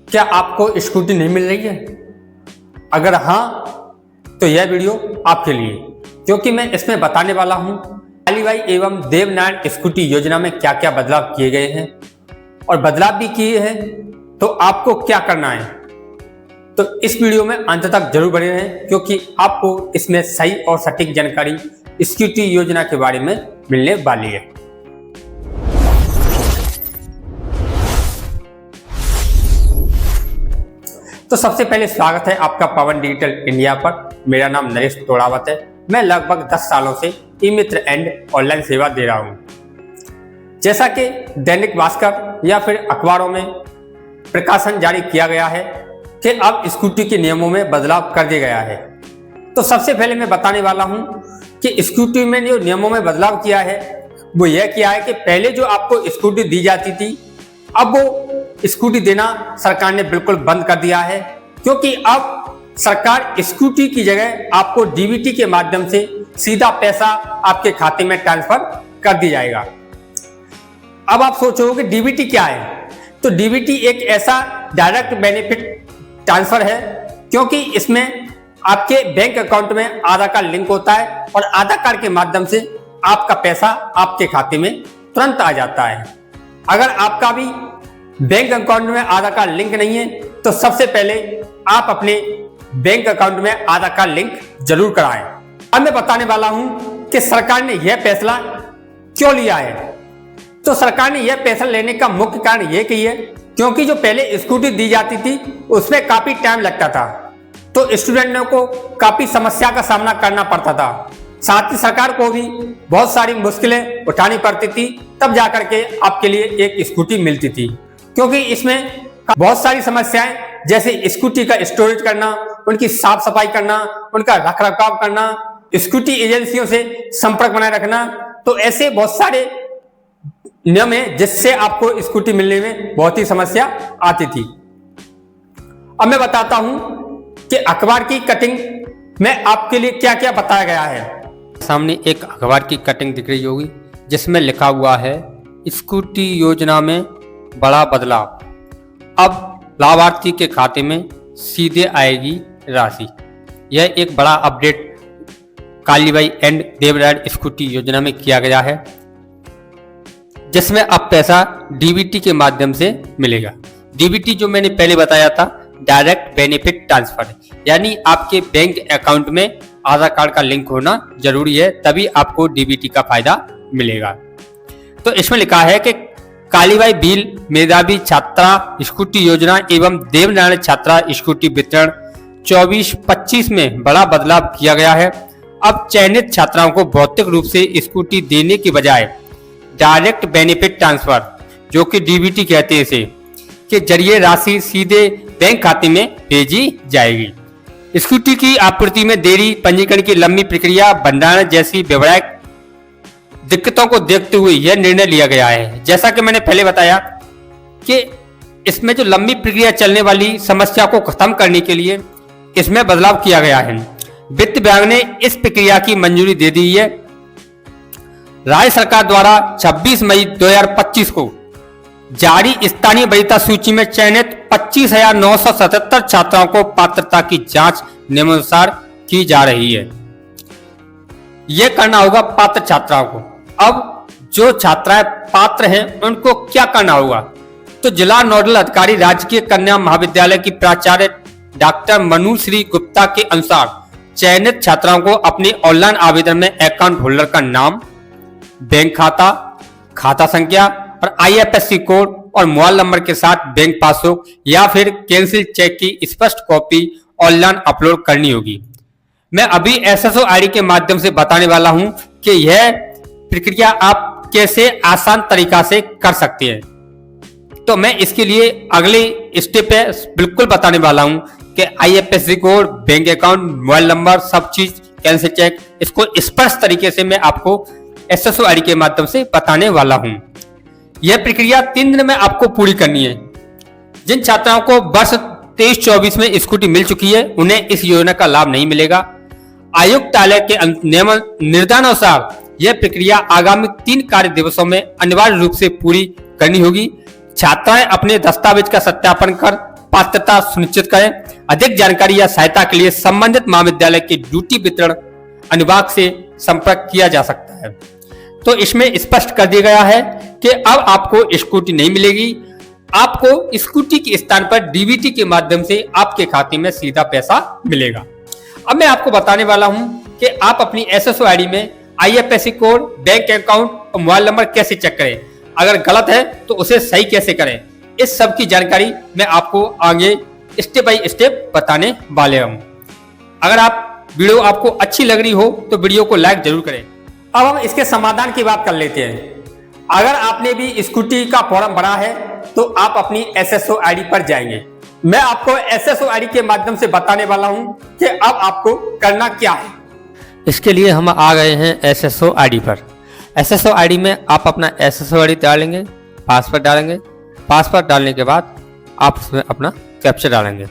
क्या आपको स्कूटी नहीं मिल रही है? अगर हाँ तो यह वीडियो आपके लिए, क्योंकि मैं इसमें बताने वाला हूं कालीबाई एवं देवनारायण स्कूटी योजना में क्या क्या बदलाव किए गए हैं और बदलाव भी किए हैं तो आपको क्या करना है। तो इस वीडियो में अंत तक जरूर बने रहें, क्योंकि आपको इसमें सही और सटीक जानकारी स्कूटी योजना के बारे में मिलने वाली है। तो सबसे पहले स्वागत है आपका पवन डिजिटल इंडिया पर। मेरा नाम नरेश तोड़ावत है। मैं लगभग 10 सालों से ई मित्र एंड ऑनलाइन सेवा दे रहा हूं। जैसा कि दैनिक भास्कर या फिर अखबारों में प्रकाशन जारी किया गया है कि अब स्कूटी के नियमों में बदलाव कर दिया गया है, तो सबसे पहले मैं बताने वाला हूं कि स्कूटी में जो नियमों में बदलाव किया है वो यह किया है कि पहले जो आपको स्कूटी दी जाती थी, अब वो स्कूटी देना सरकार ने बिल्कुल बंद कर दिया है, क्योंकि अब सरकार स्कूटी की जगह आपको डीबीटी के माध्यम से सीधा पैसा आपके खाते में ट्रांसफर कर दिया जाएगा। अब आप सोचोगे कि डीबीटी क्या है, तो डीबीटी एक ऐसा डायरेक्ट बेनिफिट ट्रांसफर है, क्योंकि इसमें आपके बैंक अकाउंट में आधार कार्ड लिंक होता है और आधार कार्ड के माध्यम से आपका पैसा आपके खाते में तुरंत आ जाता है। अगर आपका भी बैंक अकाउंट में आधार कार्ड लिंक नहीं है तो सबसे पहले आप अपने बैंक अकाउंट में आधार कार्ड लिंक जरूर कराएं। अब मैं बताने वाला हूं कि सरकार ने यह फैसला क्यों लिया है। तो सरकार ने यह फैसला लेने का मुख्य कारण यह कि है क्योंकि जो पहले स्कूटी दी जाती थी उसमें काफी टाइम लगता था, तो स्टूडेंटों को काफी समस्या का सामना करना पड़ता था। साथ ही सरकार को भी बहुत सारी मुश्किलें उठानी पड़ती थी, तब जाकर के आपके लिए एक स्कूटी मिलती थी, क्योंकि इसमें बहुत सारी समस्याएं जैसे स्कूटी का स्टोरेज करना, उनकी साफ सफाई करना, उनका रख रखाव करना, स्कूटी एजेंसियों से संपर्क बनाए रखना, तो ऐसे बहुत सारे नियम है जिससे आपको स्कूटी मिलने में बहुत ही समस्या आती थी। अब मैं बताता हूं कि अखबार की कटिंग में आपके लिए क्या क्या बताया गया है। सामने एक अखबार की कटिंग दिख रही होगी जिसमें लिखा हुआ है स्कूटी योजना में बड़ा बदलाव, अब लाभार्थी के खाते में सीधे आएगी राशि। यह एक बड़ा update Kalibai and Devnarayan scooty योजना में किया गया है, जिसमें अब पैसा डीबीटी के माध्यम से मिलेगा। डीबीटी जो मैंने पहले बताया था डायरेक्ट बेनिफिट ट्रांसफर, यानी आपके बैंक अकाउंट में आधार कार्ड का लिंक होना जरूरी है, तभी आपको डीबीटी का फायदा मिलेगा। तो इसमें लिखा है कि कालीबाई भील मेधावी छात्रा स्कूटी योजना एवं देवनारायण छात्रा स्कूटी वितरण 24-25 में बड़ा बदलाव किया गया है। अब चयनित छात्राओं को भौतिक रूप से स्कूटी देने की बजाय डायरेक्ट बेनिफिट ट्रांसफर, जो कि डीबीटी कहते हैं इसे, के जरिए राशि सीधे बैंक खाते में भेजी जाएगी। स्कूटी की आपूर्ति में देरी, पंजीकरण की लंबी प्रक्रिया, भंडारण जैसी व्यवहारिक दिक्कतों को देखते हुए यह निर्णय लिया गया है। जैसा कि मैंने पहले बताया कि इसमें जो लंबी प्रक्रिया चलने वाली समस्या को खत्म करने के लिए इसमें बदलाव किया गया है। वित्त विभाग ने इस प्रक्रिया की मंजूरी दे दी है। राज्य सरकार द्वारा 26 मई 2025 को जारी स्थानीय वरीयता सूची में चयनित 25,977 छात्राओं को पात्रता की जांच नियमानुसार की जा रही है। यह करना होगा पात्र छात्राओं को। अब जो छात्राएं पात्र हैं उनको क्या करना होगा, तो जिला नोडल अधिकारी राजकीय कन्या महाविद्यालय की प्राचार्य डॉक्टर मनुश्री गुप्ता के अनुसार चयनित छात्राओं को अपने ऑनलाइन आवेदन में अकाउंट होल्डर का नाम, बैंक खाता, खाता संख्या और IFSC कोड और मोबाइल नंबर के साथ बैंक पासबुक या फिर कैंसिल चेक की स्पष्ट कॉपी ऑनलाइन अपलोड करनी होगी। मैं अभी SSO ID के माध्यम से बताने वाला हूं कि यह प्रक्रिया आप कैसे आसान तरीका से कर सकते हैं। तो मैं इसके लिए अगले स्टेप पे बिल्कुल बताने वाला हूं कि IFSC code, bank account, mobile number, सब चीज, कैंसिल चेक, इसको स्पष्ट तरीके से मैं आपको SSO ID के माध्यम से बताने वाला हूं। यह प्रक्रिया 3 दिन में आपको पूरी करनी है। जिन छात्राओं को वर्ष 23-24 में स्कूटी मिल चुकी है उन्हें इस योजना का लाभ नहीं मिलेगा। आयुक्तालय के निर्देशानुसार यह प्रक्रिया आगामी 3 कार्य दिवसों में अनिवार्य रूप से पूरी करनी होगी। छात्राएं अपने दस्तावेज का सत्यापन कर पात्रता सुनिश्चित करें। अधिक जानकारी या सहायता के लिए संबंधित महाविद्यालय के ड्यूटी वितरण अनुभाग से संपर्क किया जा सकता है। तो इसमें स्पष्ट कर दिया गया है कि अब आपको स्कूटी नहीं मिलेगी, आपको स्कूटी के स्थान पर डीबीटी के माध्यम से आपके खाते में सीधा पैसा मिलेगा। अब मैं आपको बताने वाला हूं कि आप अपनी एसएसओ आईडी में आईएफएससी कोड, बैंक अकाउंट और मोबाइल नंबर कैसे चेक करें, अगर गलत है तो उसे सही कैसे करें। इस सब की जानकारी मैं आपको आगे स्टेप बाय स्टेप बताने वाले हूं। अगर वीडियो आपको अच्छी लग रही हो तो वीडियो को लाइक जरूर करें। अब हम इसके समाधान की बात कर लेते हैं। अगर आपने भी स्कूटी का फॉर्म भरा है तो आप अपनी एसएसओ आईडी पर जाएंगे। मैं आपको एसएसओ आईडी के माध्यम से बताने वाला हूं कि अब आपको करना क्या है। इसके लिए हम आ गए हैं एसएसओ आईडी पर। एसएसओ आईडी में आप अपना एसएसओ आईडी डालेंगे, पासवर्ड डालेंगे। पासवर्ड डालने के बाद आप उसमें अपना कैप्चर डालेंगे।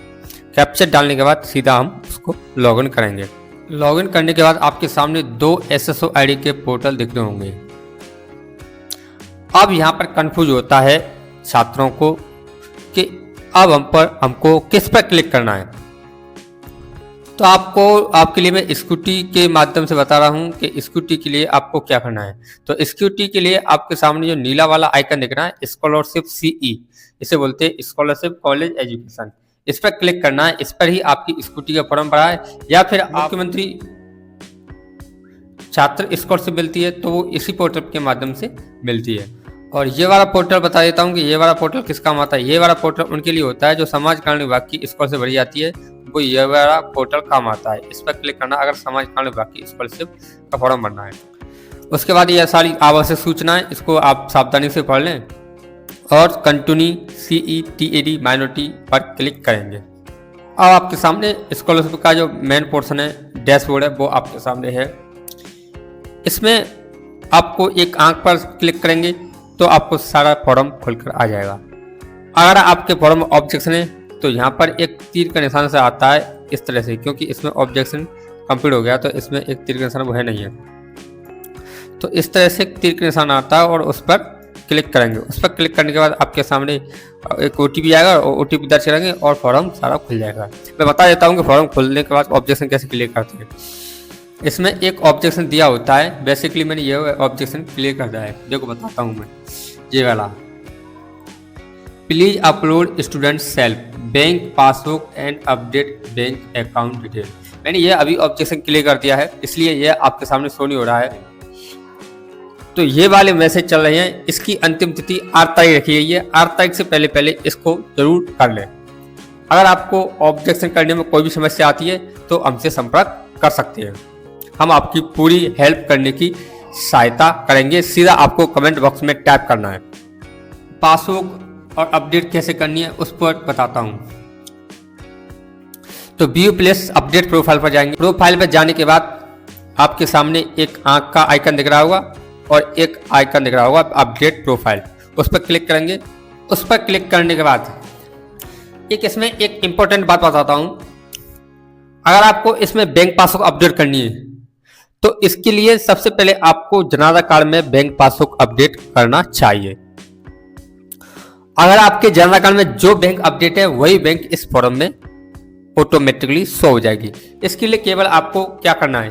कैप्चर डालने के बाद सीधा हम उसको लॉगिन करेंगे। लॉगिन करने के बाद आपके सामने 2 एसएसओ आईडी के पोर्टल दिख रहे होंगे। अब यहाँ पर कंफ्यूज होता है छात्रों को कि अब हमको किस पर क्लिक करना है। तो आपके लिए मैं स्कूटी के माध्यम से बता रहा हूँ कि स्कूटी के लिए आपको क्या करना है। तो स्कूटी के लिए आपके सामने जो नीला वाला आइकन दिख रहा है, स्कॉलरशिप सीई, इसे बोलते हैं स्कॉलरशिप कॉलेज एजुकेशन, इस पर क्लिक करना है। इस पर ही आपकी स्कूटी का फॉर्म भरा है या फिर मुख्यमंत्री छात्र स्कॉलरशिप मिलती है तो वो इसी पोर्टल के माध्यम से मिलती है। और ये वाला पोर्टल बता देता हूँ कि ये वाला पोर्टल किस काम आता है। ये वाला पोर्टल उनके लिए होता है जो समाज कल्याण विभाग की स्कॉलरशिप भरी जाती है, वो ये वाला पोर्टल काम आता है। इस पर क्लिक करना अगर समाज कल्याण विभाग की स्कॉलरशिप का फॉर्म भरना है। उसके बाद ये सारी आवश्यक सूचनाएं, इसको आप सावधानी से पढ़ लें और कंटिन्यू CETAD माइनॉरिटी पर क्लिक करेंगे। अब आपके सामने स्कॉलरशिप का जो मेन पोर्शन है, डैशबोर्ड है, वो आपके सामने है। इसमें आपको एक आंख पर क्लिक करेंगे तो आपको सारा फॉर्म खुलकर आ जाएगा। अगर आपके फॉर्म में ऑब्जेक्शन है तो यहाँ पर एक तीर का निशान से आता है इस तरह से, क्योंकि इसमें ऑब्जेक्शन कंप्लीट हो गया तो इसमें एक तीर का निशान वो है नहीं है। तो इस तरह से तीर का निशान आता है और उस पर क्लिक करेंगे। उस पर क्लिक करने के बाद आपके सामने एक OTP आएगा और OTP दर्ज करेंगे और फॉर्म सारा खुल जाएगा। मैं बता देता हूँ कि फॉर्म खुलने के बाद ऑब्जेक्शन कैसे क्लियर करते हैं। इसमें एक ऑब्जेक्शन दिया होता है, बेसिकली मैंने ये ऑब्जेक्शन क्लियर कर दिया है, देखो बताता हूँ मैं। ये वाला, please upload student self bank passbook and update bank account detail. मैंने ये अभी ऑब्जेक्शन क्लियर कर दिया है, इसलिए ये आपके सामने शो नहीं हो रहा है। तो ये वाले मैसेज चल रहे हैं। इसकी अंतिम तिथि 8 तारीख रखी गई है। 8 तारीख से पहले इसको जरूर कर लें। अगर आपको ऑब्जेक्शन करने में कोई भी समस्या आती है तो हमसे संपर्क कर सकते हैं। हम आपकी पूरी हेल्प करने की सहायता करेंगे। सीधा आपको कमेंट बॉक्स में टाइप करना है। पासबुक और अपडेट कैसे करनी है उस पर बताता हूं। तो व्यू प्लेस अपडेट प्रोफाइल पर जाएंगे। प्रोफाइल पर जाने के बाद आपके सामने एक आंख का आइकन दिख रहा होगा और एक आइकन दिख रहा होगा अपडेट प्रोफाइल, उस पर क्लिक करेंगे। उस पर क्लिक करने के बाद इसमें एक इंपॉर्टेंट बात बताता हूं। अगर आपको इसमें बैंक पासबुक अपडेट करनी है तो इसके लिए सबसे पहले आपको जनादा कार्ड में बैंक पासबुक अपडेट करना चाहिए। अगर आपके जनादा कार्ड में जो बैंक अपडेट है वही बैंक इस फॉर्म में ऑटोमेटिकली शो हो जाएगी। इसके लिए केवल आपको क्या करना है,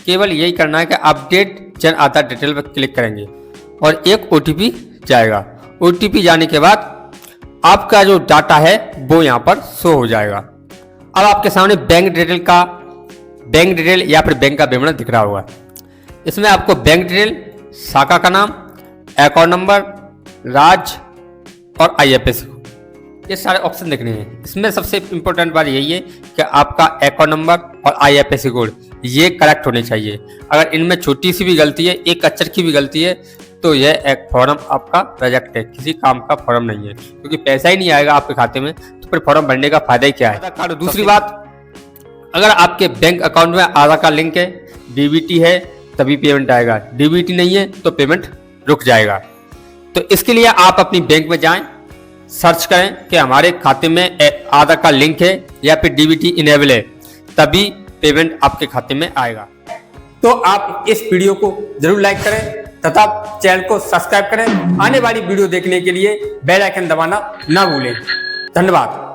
केवल यही करना है कि अपडेट जन आधार डिटेल पर क्लिक करेंगे और एक OTP जाएगा। OTP जाने के बाद आपका जो डाटा है वो यहाँ पर शो हो जाएगा। अब आपके सामने बैंक डिटेल या फिर बैंक का विवरण दिख रहा होगा। इसमें आपको बैंक डिटेल, शाखा का नाम, अकाउंट नंबर, राज्य और IFSC, ये सारे ऑप्शन दिखने हैं। इसमें सबसे इंपॉर्टेंट बात यही है कि आपका अकाउंट नंबर और IFSC कोड ये करेक्ट होने चाहिए। अगर इनमें छोटी सी भी गलती है, एक अक्षर की भी गलती है, तो यह एक फॉर्म आपका रिजेक्ट है, किसी काम का फॉर्म नहीं है, क्योंकि पैसा ही नहीं आएगा आपके खाते में, तो फिर फॉर्म भरने का फायदा ही क्या है। दूसरी बात, अगर आपके बैंक अकाउंट में आधार का लिंक है, DBT है, तभी पेमेंट आएगा। DBT नहीं है तो पेमेंट रुक जाएगा। तो इसके लिए आप अपनी बैंक में जाएं, सर्च करें कि हमारे खाते में आधार का लिंक है या फिर DBT इनेबल है, तभी पेमेंट आपके खाते में आएगा। तो आप इस वीडियो को जरूर लाइक करें तथा चैनल को सब्सक्राइब करें। आने वाली वीडियो देखने के लिए बेल आइकन दबाना ना भूलें। धन्यवाद।